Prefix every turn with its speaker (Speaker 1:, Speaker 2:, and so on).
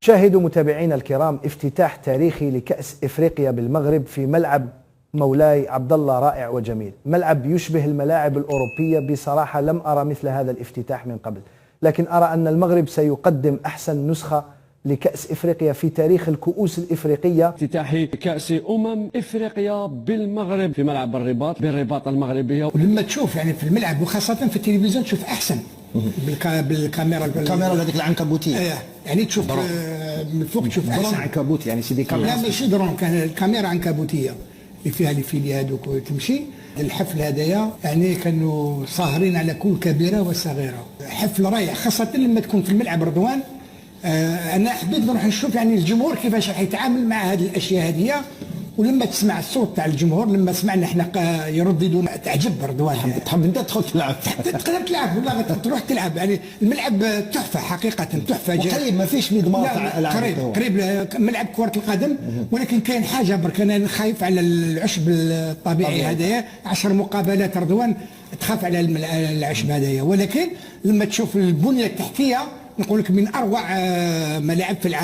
Speaker 1: شاهدوا متابعينا الكرام افتتاح تاريخي لكأس إفريقيا بالمغرب في ملعب مولاي عبد الله رائع وجميل. ملعب يشبه الملاعب الأوروبية. بصراحة لم أرى مثل هذا الافتتاح من قبل، لكن أرى أن المغرب سيقدم أحسن نسخة لكأس إفريقيا في تاريخ الكؤوس الإفريقية.
Speaker 2: افتتاح كأس إفريقيا بالمغرب في ملعب بالرباط المغربية.
Speaker 3: ولما تشوف يعني في الملعب وخاصة في التلفزيون تشوف أحسن بالكاميرا
Speaker 4: هذيك العنكبوتية،
Speaker 3: يعني تشوف من فوق تشوف
Speaker 4: درون
Speaker 3: أحسن.
Speaker 4: عنكبوت يعني سيدي كاميرا.
Speaker 3: لا ماشي درون، كان الكاميرا عنكبوتية اللي فيها لي فيلي هذوك وتمشي. الحفل هذايا يعني كانوا صاهرين على كل كبيرة وصغيرة. حفل رائع خاصة لما تكون في الملعب رضوان. انا حبيت نروح نشوف يعني الجمهور كيفاش راح يتعامل مع هذه الاشياء هذه، ولما تسمع الصوت تاع الجمهور لما سمعنا احنا يرددوا تعجب رضوان.
Speaker 4: تحب انت تدخل تلعب
Speaker 3: تقدر تلعب والله تروح تلعب، يعني الملعب تحفه حقيقه تحفه.
Speaker 4: قريب ما فيش مضمار تاع العاب.
Speaker 3: قريب ملعب كره القدم، ولكن كاين حاجه برك انا خايف على العشب الطبيعي هذايا. 10 مقابلات رضوان تخاف على العشب هذايا، ولكن لما تشوف البنيه التحتيه نقول لك من اروع ملاعب في العالم.